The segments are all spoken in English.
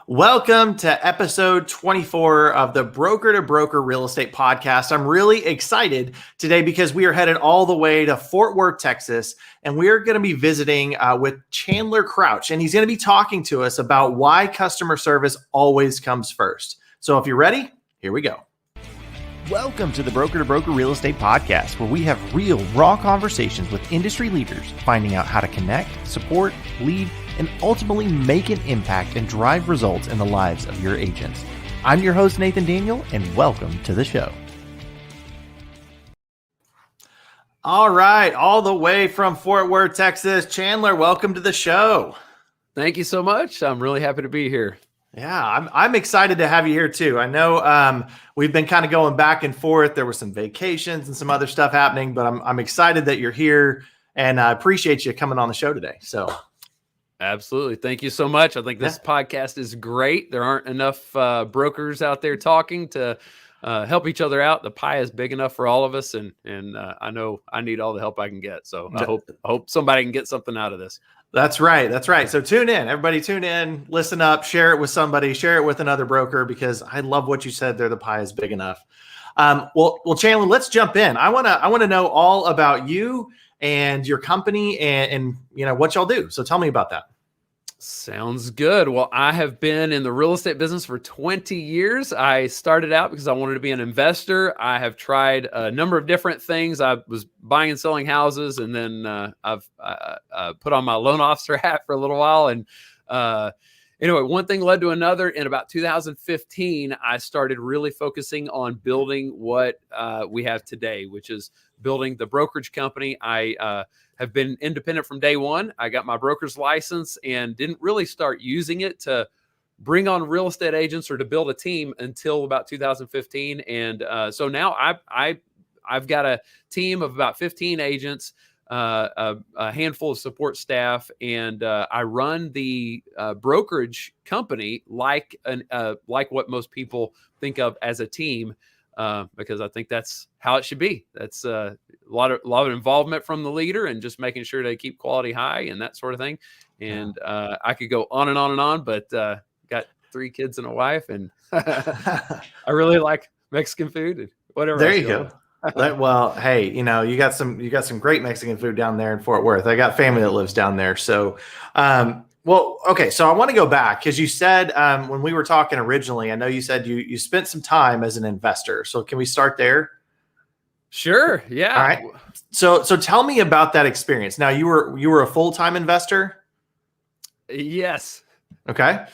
Welcome to episode 24 of the Broker to Broker Real Estate Podcast. I'm really excited today because we are headed all the way to Fort Worth, Texas, and we are going to be visiting with Chandler Crouch, and he's going to be talking to us about why customer service always comes first. So if you're ready, here we go. Welcome to the Broker to Broker Real Estate Podcast, where we have real, raw conversations with industry leaders, finding out how to connect, support, lead, and ultimately make an impact and drive results in the lives of your agents. I'm your host, Nathan Daniel, and welcome to the show. All right, all the way from Fort Worth, Texas, Chandler, welcome to the show. Thank you so much. I'm really happy to be here. Yeah, I'm excited to have you here too. I know we've been kind of going back and forth. There were some vacations and some other stuff happening, but I'm excited that you're here, and I appreciate you coming on the show today. So, absolutely, thank you so much. I think this podcast is great. There aren't enough brokers out there talking to help each other out. The pie is big enough for all of us, and I know I need all the help I can get. So I hope somebody can get something out of this. That's right. That's right. So tune in, everybody. Tune in, listen up, share it with somebody, share it with another broker, because I love what you said there. The pie is big enough. Well, Chandler, let's jump in. I want to know all about you and your company and you know what y'all do. So tell me about that. Sounds good. Well, I have been in the real estate business for 20 years. I started out because I wanted to be an investor. I have tried a number of different things. I was buying and selling houses, and then I've put on my loan officer hat for a little while. And anyway, one thing led to another. In about 2015, I started really focusing on building what we have today, which is building the brokerage company. I have been independent from day one. I got my broker's license and didn't really start using it to bring on real estate agents or to build a team until about 2015. And so now I've got a team of about 15 agents, a handful of support staff, and I run the brokerage company like what most people think of as a team. Because I think that's how it should be. That's a lot of involvement from the leader and just making sure they keep quality high and that sort of thing. And I could go on and on and on, but got 3 kids and a wife, and I really like Mexican food and whatever. There you go. Well, hey, you got some great Mexican food down there in Fort Worth. I got family that lives down there, so. Well, okay, so I want to go back because you said when we were talking originally, I know you said you spent some time as an investor. So can we start there? Sure. Yeah. All right. So tell me about that experience. Now you were a full-time investor? Yes. Okay.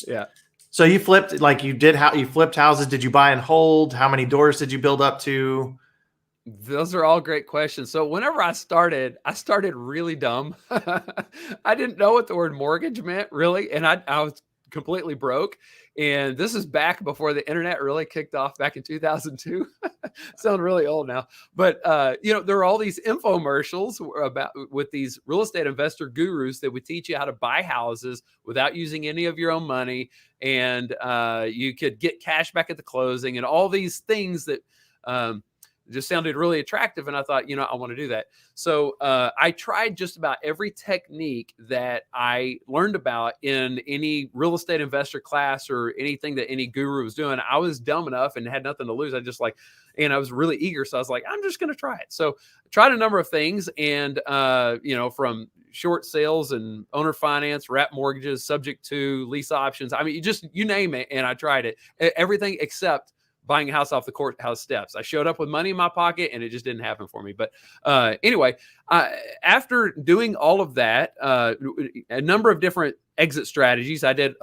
Yeah. So you flipped you flipped houses. Did you buy and hold? How many doors did you build up to? Those are all great questions. So whenever I started really dumb. I didn't know what the word mortgage meant, really. And I was completely broke. And this is back before the internet really kicked off back in 2002. Sound really old now. But, there are all these infomercials with these real estate investor gurus that would teach you how to buy houses without using any of your own money. And you could get cash back at the closing and all these things that just sounded really attractive. And I thought, I want to do that. So I tried just about every technique that I learned about in any real estate investor class or anything that any guru was doing. I was dumb enough and had nothing to lose. And I was really eager. So I was like, I'm just going to try it. So I tried a number of things, and, from short sales and owner finance, wrap mortgages, subject to lease options. I mean, you name it. And I tried it, everything except buying a house off the courthouse steps. I showed up with money in my pocket, and it just didn't happen for me. But anyway, after doing all of that, a number of different exit strategies, I did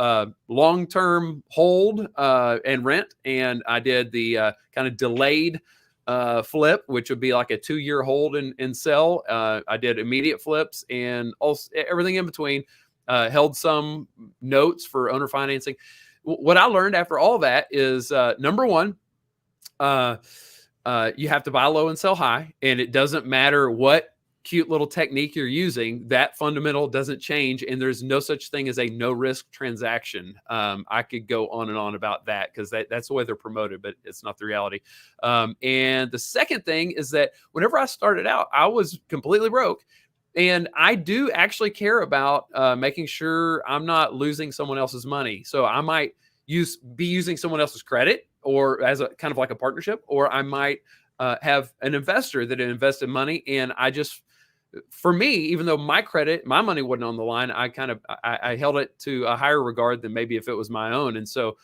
long-term hold and rent, and I did the kind of delayed flip, which would be like a 2-year hold and sell. I did immediate flips and also everything in between. Held some notes for owner financing. What I learned after all that is, number one, you have to buy low and sell high, and it doesn't matter what cute little technique you're using, that fundamental doesn't change, and there's no such thing as a no-risk transaction. I could go on and on about that because that's the way they're promoted, but it's not the reality. And the second thing is that whenever I started out, I was completely broke. And I do actually care about making sure I'm not losing someone else's money. So I might be using someone else's credit, or as a kind of like a partnership, or I might have an investor that invested money. And for me, even though my money wasn't on the line, I held it to a higher regard than maybe if it was my own. And so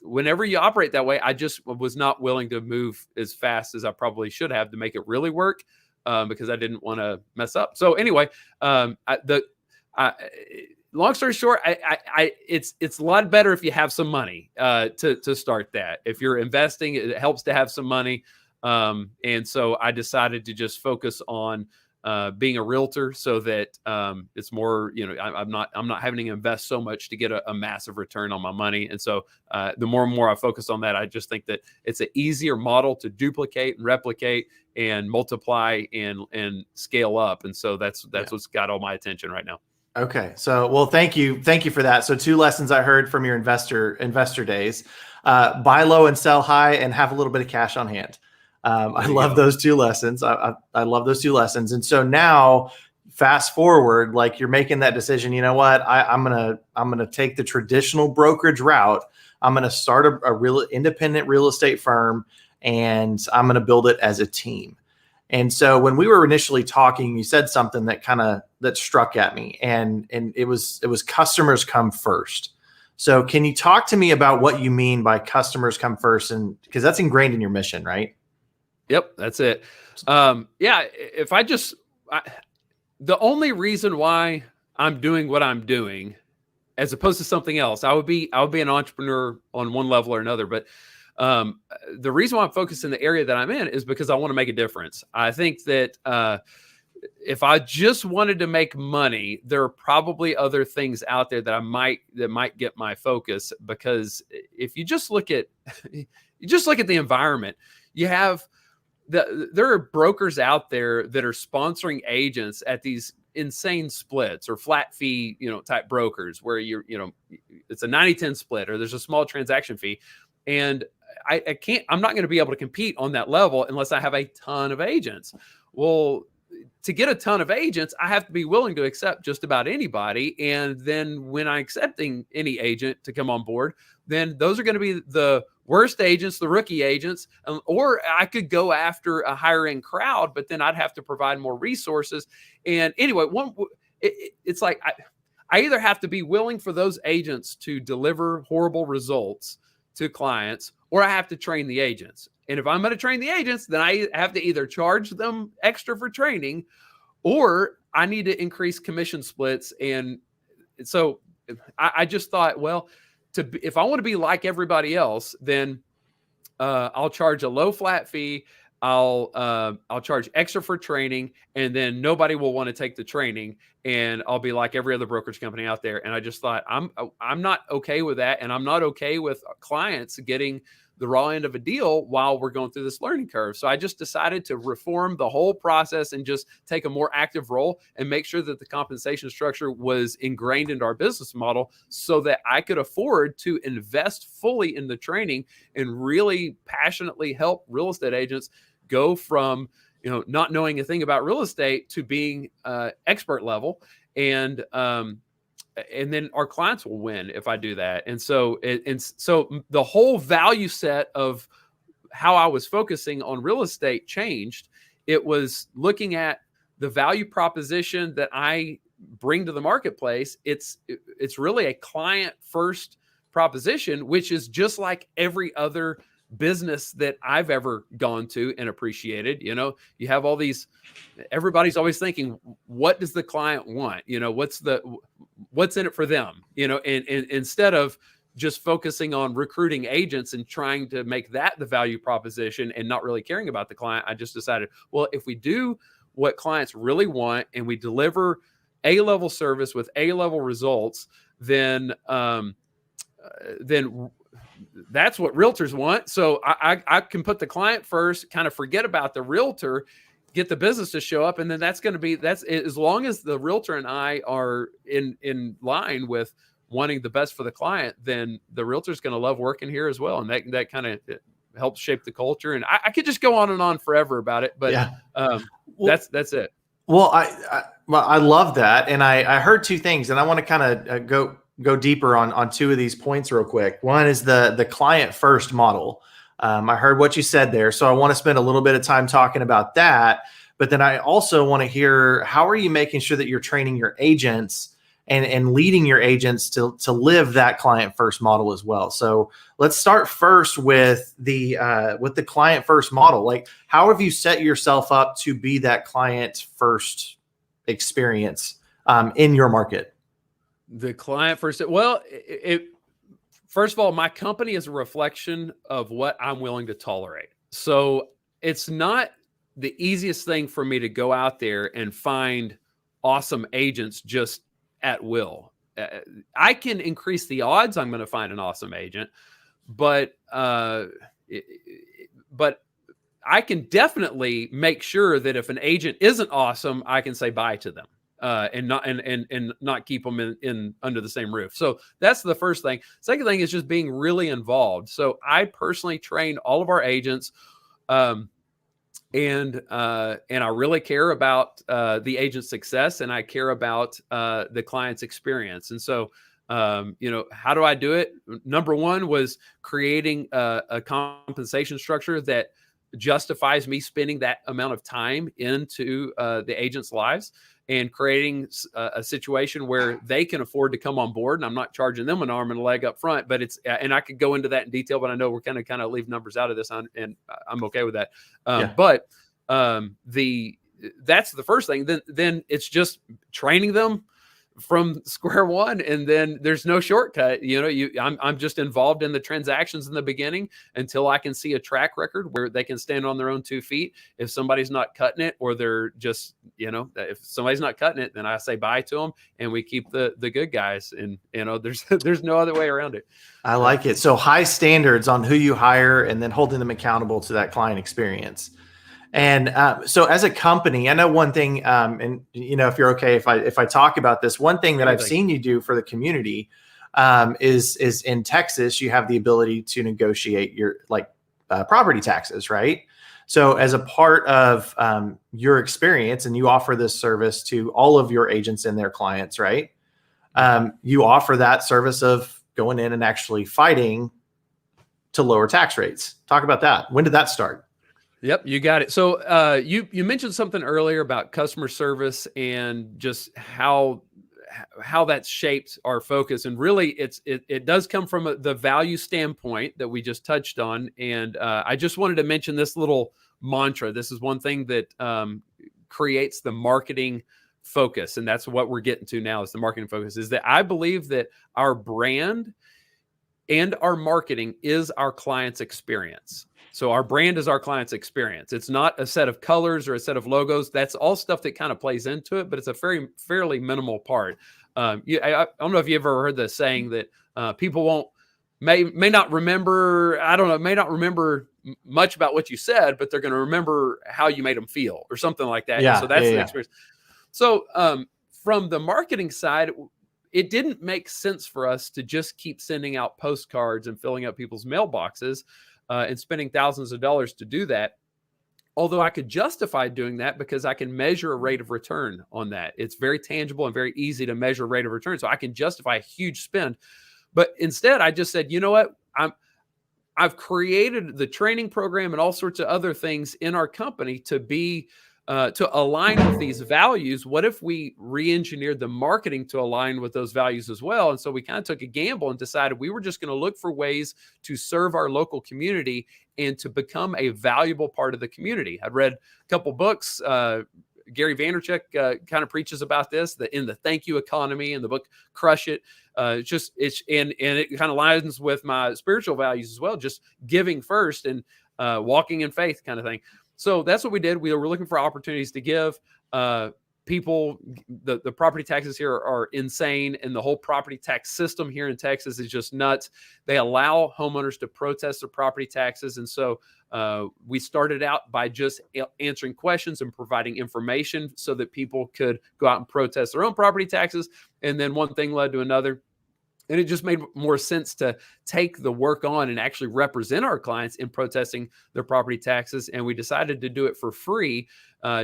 whenever you operate that way, I just was not willing to move as fast as I probably should have to make it really work, because I didn't want to mess up. So anyway, long story short, it's a lot better if you have some money to start that. If you're investing, it helps to have some money. And so I decided to just focus on being a realtor, so that it's more, I'm not having to invest so much to get a massive return on my money. And so the more and more I focus on that, I just think that it's an easier model to duplicate and replicate and multiply and scale up. And so that's what's got all my attention right now. Okay. So, well, thank you for that. So 2 lessons I heard from your investor days: buy low and sell high, and have a little bit of cash on hand. I love those 2 lessons. I love those 2 lessons. And so now, fast forward, like, you're making that decision. You know what? I'm gonna take the traditional brokerage route. I'm gonna start a real independent real estate firm, and I'm gonna build it as a team. And so when we were initially talking, you said something that struck at me, and it was customers come first. So can you talk to me about what you mean by customers come first? And because that's ingrained in your mission, right? Yep, that's it. If the only reason why I'm doing what I'm doing, as opposed to something else, I would be an entrepreneur on one level or another. But the reason why I'm focused in the area that I'm in is because I want to make a difference. I think that if I just wanted to make money, there are probably other things out there that might get my focus. Because if you just look at the environment, there are brokers out there that are sponsoring agents at these insane splits or flat fee, type brokers, where it's a 90-10 split, or there's a small transaction fee. And I'm not going to be able to compete on that level unless I have a ton of agents. Well, to get a ton of agents, I have to be willing to accept just about anybody. And then when I'm accepting any agent to come on board, then those are going to be the worst agents, the rookie agents. Or I could go after a higher end crowd, but then I'd have to provide more resources. And anyway, it's like I either have to be willing for those agents to deliver horrible results to clients, or I have to train the agents. And if I'm going to train the agents, then I have to either charge them extra for training, or I need to increase commission splits. And so I just thought, well, if I want to be like everybody else, then I'll charge a low flat fee. I'll charge extra for training, and then nobody will want to take the training, and I'll be like every other brokerage company out there. And I just thought, I'm not okay with that, and I'm not okay with clients getting the raw end of a deal while we're going through this learning curve. So I just decided to reform the whole process and just take a more active role and make sure that the compensation structure was ingrained into our business model, so that I could afford to invest fully in the training and really passionately help real estate agents go from, not knowing a thing about real estate to being expert level. And then our clients will win if I do that. And so the whole value set of how I was focusing on real estate changed. It was looking at the value proposition that I bring to the marketplace. It's really a client first proposition, which is just like every other business that I've ever gone to and appreciated. You have all these, everybody's always thinking, what does the client want? What's in it for them? And instead of just focusing on recruiting agents and trying to make that the value proposition and not really caring about the client, I just decided, well, if we do what clients really want and we deliver A-level service with A-level results, then that's what realtors want. So I can put the client first, kind of forget about the realtor, get the business to show up. And then that's as long as the realtor and I are in line with wanting the best for the client, then the realtor is going to love working here as well. And that kind of helps shape the culture. And I could just go on and on forever about it, but that's it. Well, I love that, and I heard two things, and I want to kind of go deeper on two of these points real quick. One is the client first model. I heard what you said there, so I want to spend a little bit of time talking about that. But then I also want to hear, how are you making sure that you're training your agents and leading your agents to live that client first model as well. So let's start first with the client first model. Like, how have you set yourself up to be that client first experience in your market? The client first. Well, first of all, my company is a reflection of what I'm willing to tolerate. So it's not the easiest thing for me to go out there and find awesome agents just at will. I can increase the odds I'm going to find an awesome agent, but but I can definitely make sure that if an agent isn't awesome, I can say bye to them. And not keep them in under the same roof. So that's the first thing. Second thing is just being really involved. So I personally train all of our agents, and I really care about the agent's success, and I care about the client's experience. And so, how do I do it? Number one was creating a compensation structure that justifies me spending that amount of time into the agent's lives, and creating a situation where they can afford to come on board. And I'm not charging them an arm and a leg up front, but and I could go into that in detail, but I know we're kind of leave numbers out of this, and I'm okay with that. But that's the first thing. Then it's just training them from square one, and then there's no shortcut. I'm just involved in the transactions in the beginning until I can see a track record where they can stand on their own 2 feet. If somebody's not cutting it, or they're just, if somebody's not cutting it, then I say bye to them, and we keep the good guys. And there's no other way around it. I like it. So high standards on who you hire, and then holding them accountable to that client experience. And so as a company, I know one thing, and if you're okay, if I talk about this, one thing that I've seen you do for the community is in Texas, you have the ability to negotiate your property taxes, right? So as a part of your experience, and you offer this service to all of your agents and their clients, right? You offer that service of going in and actually fighting to lower tax rates. Talk about that. When did that start? Yep, you got it. So you mentioned something earlier about customer service and just how that's shaped our focus. And really, it does come from the value standpoint that we just touched on. And I just wanted to mention this little mantra. This is one thing that creates the marketing focus, and that's what we're getting to now, is the marketing focus. Is that I believe that our brand and our marketing is our client's experience. So our brand is our client's experience. It's not a set of colors or a set of logos. That's all stuff that kind of plays into it, but it's a fairly minimal part. I don't know if you ever heard the saying that people may not remember. I don't know, may not remember much about what you said, but they're going to remember how you made them feel, or something like that. Yeah. So that's the experience. So from the marketing side, it didn't make sense for us to just keep sending out postcards and filling up people's mailboxes and spending thousands of dollars to do that. Although I could justify doing that because I can measure a rate of return on that. It's very tangible and very easy to measure rate of return. So I can justify a huge spend. But instead, I just said, you know what? I've created the training program and all sorts of other things in our company to be to align with these values. What if we re-engineered the marketing to align with those values as well? And so we kind of took a gamble and decided we were just going to look for ways to serve our local community and to become a valuable part of the community. I'd read a couple books. Gary Vaynerchuk kind of preaches about this, in the Thank You Economy, and the book Crush It. And it kind of aligns with my spiritual values as well, just giving first and walking in faith kind of thing. So that's what we did. We were looking for opportunities to give people. The property taxes here are insane, and the whole property tax system here in Texas is just nuts. They allow homeowners to protest their property taxes, and so we started out by just answering questions and providing information so that people could go out and protest their own property taxes. And then one thing led to another. And it just made more sense to take the work on and actually represent our clients in protesting their property taxes. And we decided to do it for free,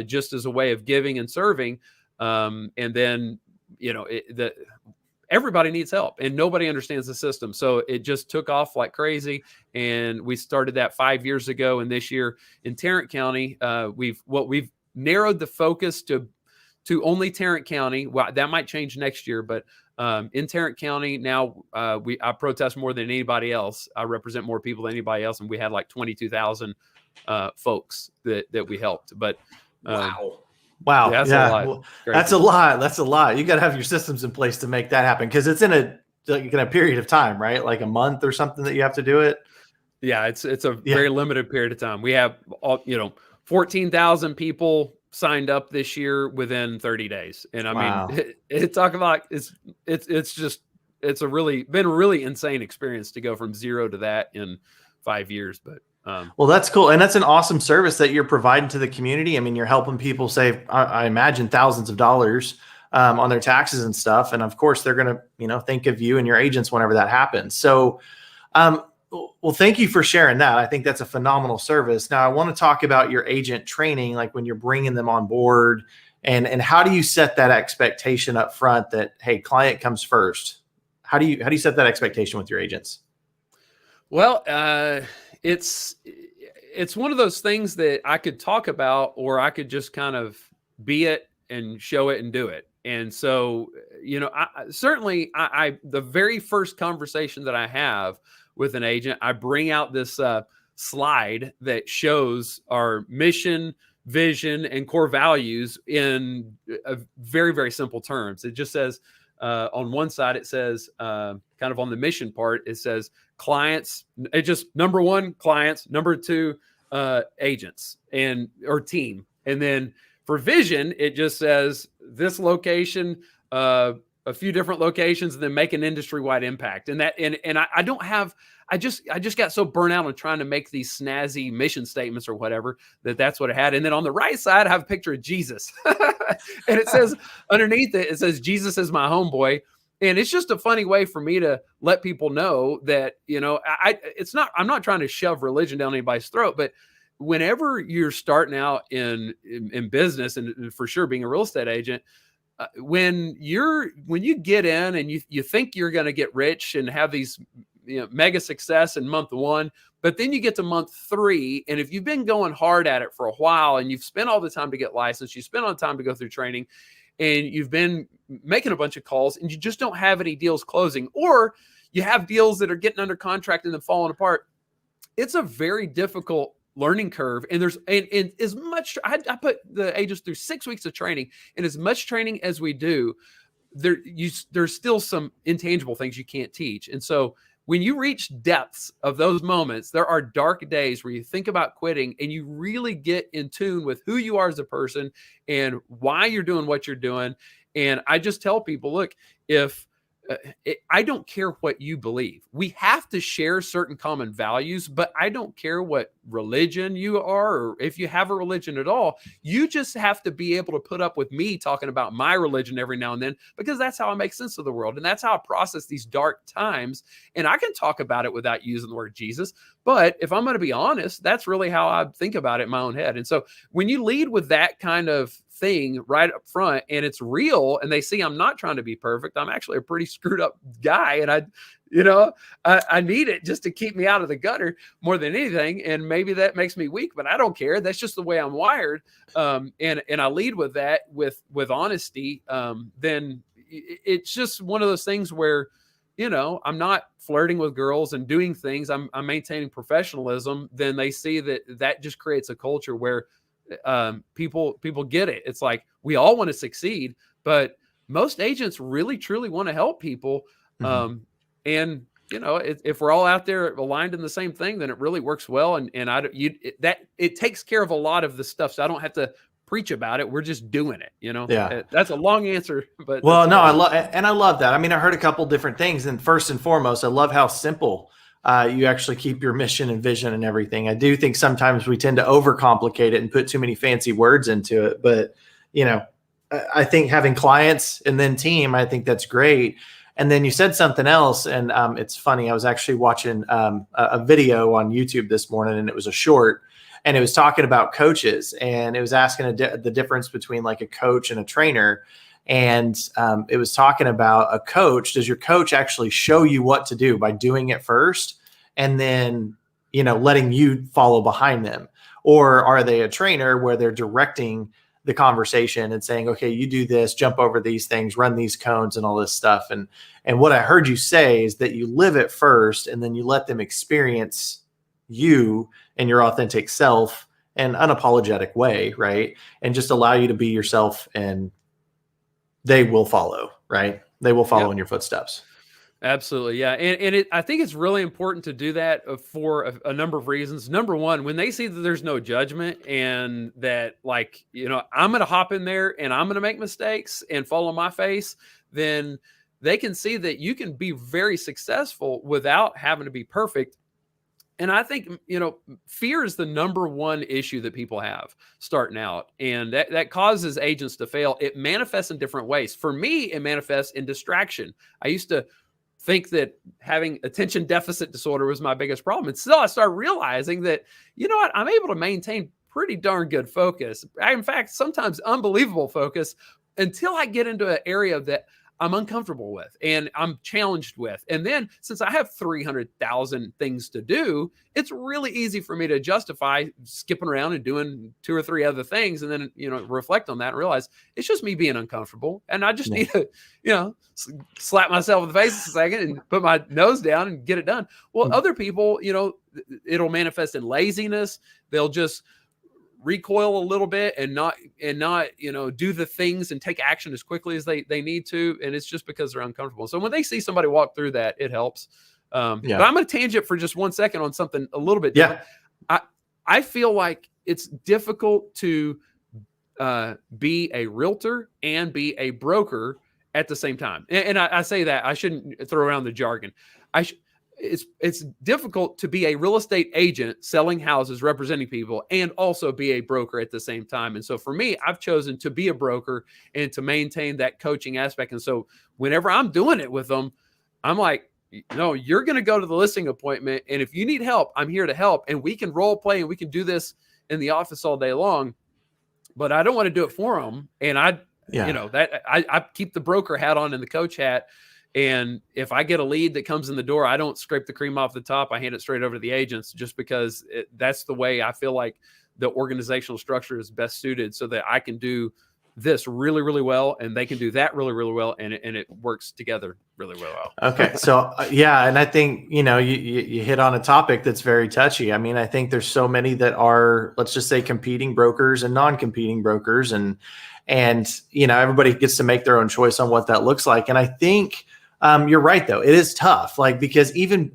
just as a way of giving and serving. And then, everybody needs help and nobody understands the system. So it just took off like crazy. And we started that 5 years ago. And this year in Tarrant County, we've narrowed the focus to only Tarrant County. Well, that might change next year, but in Tarrant County now, I protest more than anybody else. I represent more people than anybody else, and we had like 22,000 folks that we helped. But wow, yeah, that's a lot. Well, that's a lot. That's a lot. You got to have your systems in place to make that happen, because it's in a period of time, right? Like a month or something that you have to do it. Yeah, it's a very limited period of time. We have 14,000 people signed up this year within 30 days. And I mean, it's a really insane experience to go from zero to that in 5 years. But well, that's cool. And that's an awesome service that you're providing to the community. I mean, you're helping people save, I imagine, thousands of dollars on their taxes and stuff. And of course, they're going to, think of you and your agents whenever that happens. So, well, thank you for sharing that. I think that's a phenomenal service. Now, I want to talk about your agent training, like when you're bringing them on board, and how do you set that expectation up front that, hey, client comes first? How do you set that expectation with your agents? Well, it's one of those things that I could talk about, or I could just kind of be it and show it and do it. And so, the very first conversation that I have with an agent, I bring out this slide that shows our mission, vision, and core values in very, very simple terms. It just says, on one side, it says, kind of on the mission part, it says clients. It just, number one, clients. Number two, agents or team. And then for vision, it just says this location, a few different locations, and then make an industry-wide impact. And I just got so burnt out on trying to make these snazzy mission statements or whatever, that's what it had. And then on the right side, I have a picture of Jesus. And it says underneath it says, Jesus is my homeboy. And it's just a funny way for me to let people know that, I'm not trying to shove religion down anybody's throat, but whenever you're starting out in business, and for sure being a real estate agent, when you get in and you think you're going to get rich and have these mega success in month one, but then you get to month 3, and if you've been going hard at it for a while and you've spent all the time to get licensed, you spent all the time to go through training, and you've been making a bunch of calls and you just don't have any deals closing, or you have deals that are getting under contract and then falling apart, it's a very difficult learning curve. And and as much, I put the agents through 6 weeks of training, and as much training as we do, there's still some intangible things you can't teach. And so when you reach depths of those moments, there are dark days where you think about quitting, and you really get in tune with who you are as a person and why you're doing what you're doing. And I just tell people, look, I don't care what you believe. We have to share certain common values, but I don't care what religion you are, or if you have a religion at all. You just have to be able to put up with me talking about my religion every now and then, because that's how I make sense of the world. And that's how I process these dark times. And I can talk about it without using the word Jesus. But if I'm going to be honest, that's really how I think about it in my own head. And so when you lead with that kind of thing right up front, and it's real, and they see I'm not trying to be perfect, I'm actually a pretty screwed up guy, and I need it just to keep me out of the gutter more than anything. And maybe that makes me weak, but I don't care. That's just the way I'm wired. And I lead with that, with honesty. Then it's just one of those things where, I'm not flirting with girls and doing things. I'm maintaining professionalism. Then they see that just creates a culture where people get it. It's like, we all want to succeed, but most agents really truly want to help people. Mm-hmm. And if we're all out there aligned in the same thing, then it really works well. And it takes care of a lot of the stuff. So I don't have to preach about it. We're just doing it, Yeah. That's a long answer, but well, no, I love that. I mean, I heard a couple different things, and first and foremost, I love how simple you actually keep your mission and vision and everything. I do think sometimes we tend to overcomplicate it and put too many fancy words into it, but I think having clients and then team, I think that's great. And then you said something else, and it's funny. I was actually watching a video on YouTube this morning, and it was a short, and it was talking about coaches, and it was asking the difference between like a coach and a trainer. And it was talking about a coach. Does your coach actually show you what to do by doing it first, and then letting you follow behind them? Or are they a trainer where they're directing the conversation and saying, okay, you do this, jump over these things, run these cones and all this stuff. And what I heard you say is that you live it first, and then you let them experience you and your authentic self in an unapologetic way, right? And just allow you to be yourself, and they will follow, right? They will follow in your footsteps. Absolutely. Yeah. And I think it's really important to do that for a number of reasons. Number one, when they see that there's no judgment, and that I'm going to hop in there and I'm going to make mistakes and fall on my face, then they can see that you can be very successful without having to be perfect. And I think, fear is the number one issue that people have starting out. And that causes agents to fail. It manifests in different ways. For me, it manifests in distraction. I used to think that having attention deficit disorder was my biggest problem. And still, I started realizing that, I'm able to maintain pretty darn good focus. In fact, sometimes unbelievable focus, until I get into an area that I'm uncomfortable with and I'm challenged with. And then since I have 300,000 things to do, it's really easy for me to justify skipping around and doing 2 or 3 other things. And then, reflect on that and realize it's just me being uncomfortable. And I just need to, slap myself in the face a second and put my nose down and get it done. Well, other people, it'll manifest in laziness. They'll just recoil a little bit and not do the things and take action as quickly as they need to, and it's just because they're uncomfortable. So when they see somebody walk through that, it helps. But I'm going to tangent for just 1 second on something a little bit different. I feel like it's difficult to be a realtor and be a broker at the same time, and I say that I shouldn't throw around the jargon. It's difficult to be a real estate agent selling houses, representing people, and also be a broker at the same time. And so for me, I've chosen to be a broker and to maintain that coaching aspect. And so whenever I'm doing it with them, I'm like, no, you're going to go to the listing appointment, and if you need help, I'm here to help, and we can role play and we can do this in the office all day long. But I don't want to do it for them. And I keep the broker hat on and the coach hat. And if I get a lead that comes in the door, I don't scrape the cream off the top. I hand it straight over to the agents, just because that's the way I feel like the organizational structure is best suited, so that I can do this really, really well, and they can do that really, really well, and it works together really, really well. Okay. So and I think, you hit on a topic that's very touchy. I mean, I think there's so many that are, let's just say, competing brokers and non-competing brokers, and everybody gets to make their own choice on what that looks like. And I think you're right, though. It is tough, because even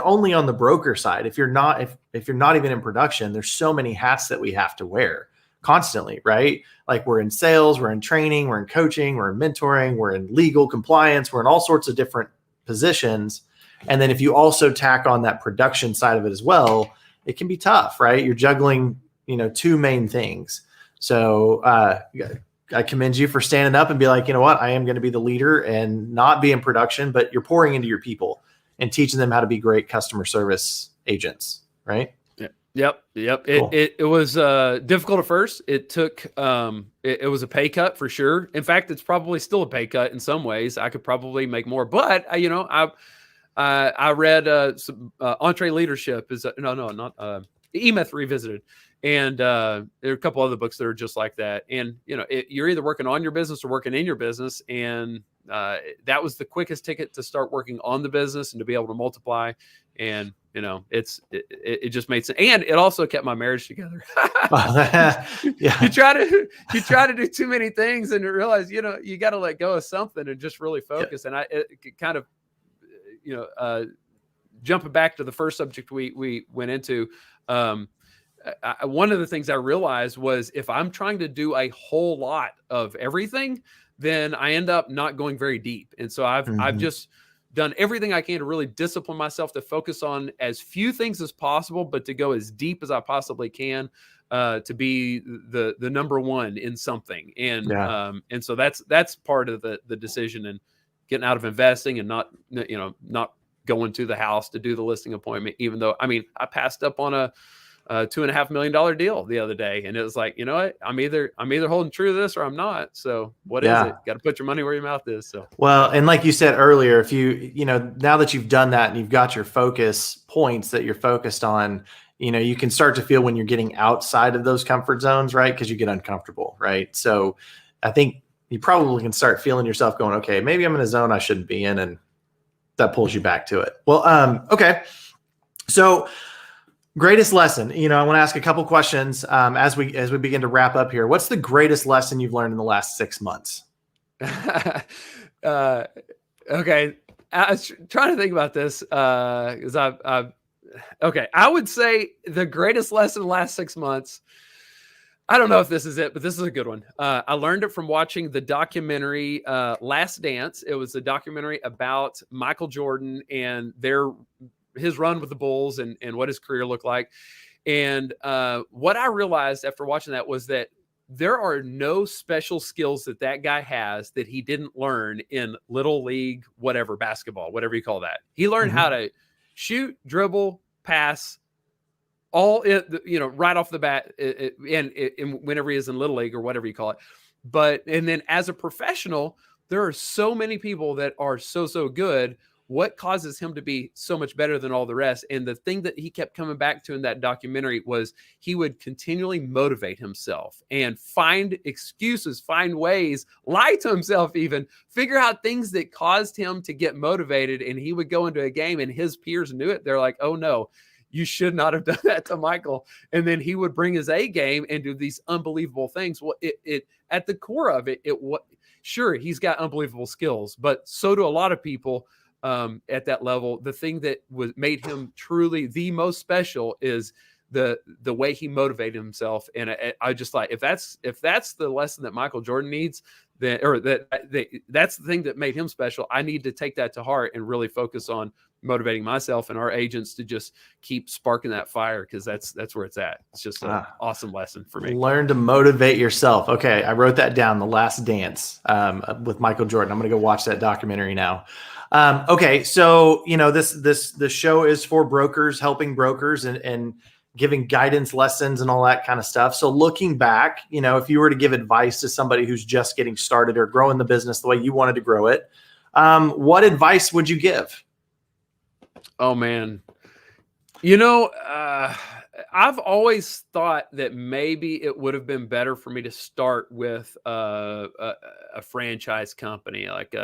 only on the broker side, if you're not even in production, there's so many hats that we have to wear constantly, right? Like, we're in sales, we're in training, we're in coaching, we're in mentoring, we're in legal compliance, we're in all sorts of different positions. And then if you also tack on that production side of it as well, it can be tough, right? You're juggling, 2 main things. So I commend you for standing up and be like, you know what, I am going to be the leader and not be in production, but you're pouring into your people and teaching them how to be great customer service agents, right? Yep. Cool. It was difficult at first. It took it was a pay cut for sure. In fact, it's probably still a pay cut in some ways. I could probably make more, but I read some Entree Leadership is not E-Myth Revisited. And there are a couple other books that are just like that. And, you're either working on your business or working in your business. And that was the quickest ticket to start working on the business and to be able to multiply. And, it just made sense. And it also kept my marriage together. You try to do too many things and you realize, you got to let go of something and just really focus. And it kind of, jumping back to the first subject we went into, one of the things I realized was, if I'm trying to do a whole lot of everything, then I end up not going very deep. And so I've just done everything I can to really discipline myself to focus on as few things as possible, but to go as deep as I possibly can, to be the number one in something. And so that's part of the decision. And getting out of investing and not going to the house to do the listing appointment, even though, I mean, I passed up on a $2.5 million deal the other day. And it was like, you know what, I'm either holding true to this or I'm not. So what is it? Got to put your money where your mouth is. So, well, and like you said earlier, if now that you've done that and you've got your focus points that you're focused on, you can start to feel when you're getting outside of those comfort zones, right? Because you get uncomfortable, right? So I think you probably can start feeling yourself going, okay, maybe I'm in a zone I shouldn't be in. And that pulls you back to it. Well, okay. So greatest lesson, I want to ask a couple questions as we begin to wrap up here. What's the greatest lesson you've learned in the last 6 months? Okay. I was trying to think about this because I would say the greatest lesson in the last 6 months. I don't know if this is it, but this is a good one. I learned it from watching the documentary Last Dance. It was a documentary about Michael Jordan and his run with the Bulls and what his career looked like. And what I realized after watching that was that there are no special skills that guy has that he didn't learn in little league, whatever, basketball, whatever you call that. He learned how to shoot, dribble, pass, all right off the bat, and whenever he is in little league or whatever you call it. And then as a professional, there are so many people that are so good. What causes him to be so much better than all the rest? And the thing that he kept coming back to in that documentary was he would continually motivate himself and find excuses, find ways, lie to himself, even figure out things that caused him to get motivated. And he would go into a game and his peers knew it. They're like, oh no, you should not have done that to Michael. And then he would bring his A game and do these unbelievable things. Well, it at the core of it, sure, he's got unbelievable skills, but so do a lot of people. At that level, the thing that made him truly the most special is the way he motivated himself. And I just like, if that's the lesson that Michael Jordan needs, that's the thing that made him special. I need to take that to heart and really focus on motivating myself and our agents to just keep sparking that fire, because that's where it's at. It's just an awesome lesson for me. Learn to motivate yourself. Okay, I wrote that down. The Last Dance with Michael Jordan. I'm going to go watch that documentary now. Okay, so the show is for brokers, helping brokers and giving guidance lessons and all that kind of stuff. So looking back, if you were to give advice to somebody who's just getting started or growing the business the way you wanted to grow it, what advice would you give? Oh man, I've always thought that maybe it would have been better for me to start with a franchise company like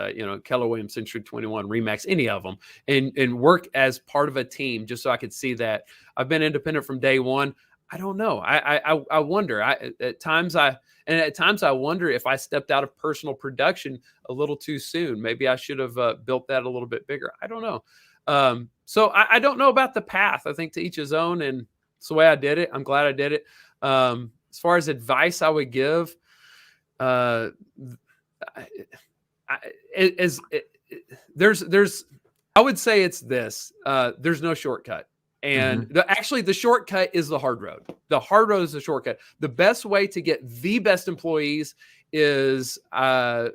Keller Williams, Century 21, Remax, any of them, and work as part of a team just so I could see that. I've been independent from day one. I don't know. I wonder. At times I wonder if I stepped out of personal production a little too soon. Maybe I should have built that a little bit bigger. I don't know. So I don't know about the path. I think to each his own, and it's the way I did it. I'm glad I did it. As far as advice I would give, I would say it's this. There's no shortcut. And the shortcut is the hard road. The hard road is the shortcut. The best way to get the best employees is I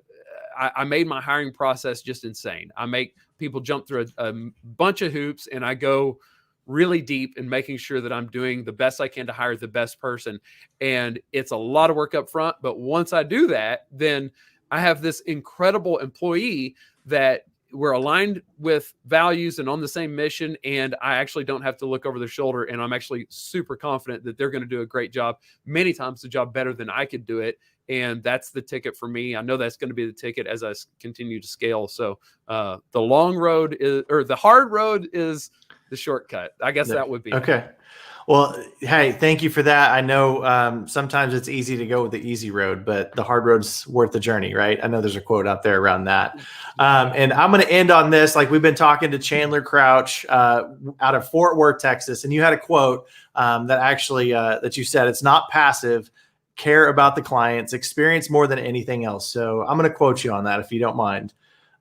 made my hiring process just insane. I make people jump through a bunch of hoops, and I go really deep in making sure that I'm doing the best I can to hire the best person. And it's a lot of work up front. But once I do that, then I have this incredible employee that we're aligned with values and on the same mission. And I actually don't have to look over their shoulder. And I'm actually super confident that they're going to do a great job, many times the job better than I could do it. And that's the ticket for me. I know that's going to be the ticket as I continue to scale. So the long road the hard road is the shortcut. I guess that would be. Okay. Well, hey, thank you for that. I know sometimes it's easy to go with the easy road, but the hard road's worth the journey, right? I know there's a quote out there around that. And I'm going to end on this. Like, we've been talking to Chandler Crouch out of Fort Worth, Texas. And you had a quote that actually that you said, it's not passive, care about the clients, experience more than anything else. So I'm going to quote you on that if you don't mind.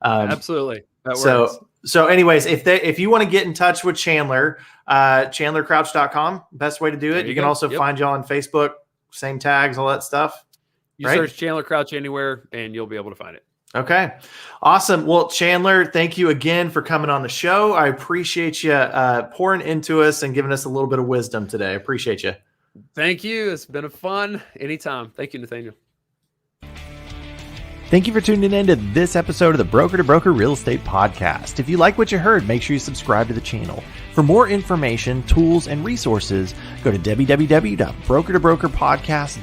Absolutely. That works. So anyways, if you want to get in touch with Chandler, chandlercrouch.com, best way to do it. You can also find you on Facebook, same tags, all that stuff. You search Chandler Crouch anywhere and you'll be able to find it. Okay. Awesome. Well, Chandler, thank you again for coming on the show. I appreciate you pouring into us and giving us a little bit of wisdom today. I appreciate you. Thank you. It's been a fun anytime. Thank you, Nathaniel. Thank you for tuning in to this episode of the Broker to Broker Real Estate Podcast. If you like what you heard, make sure you subscribe to the channel. For more information, tools, and resources, go to www.brokertobrokerpodcast.com.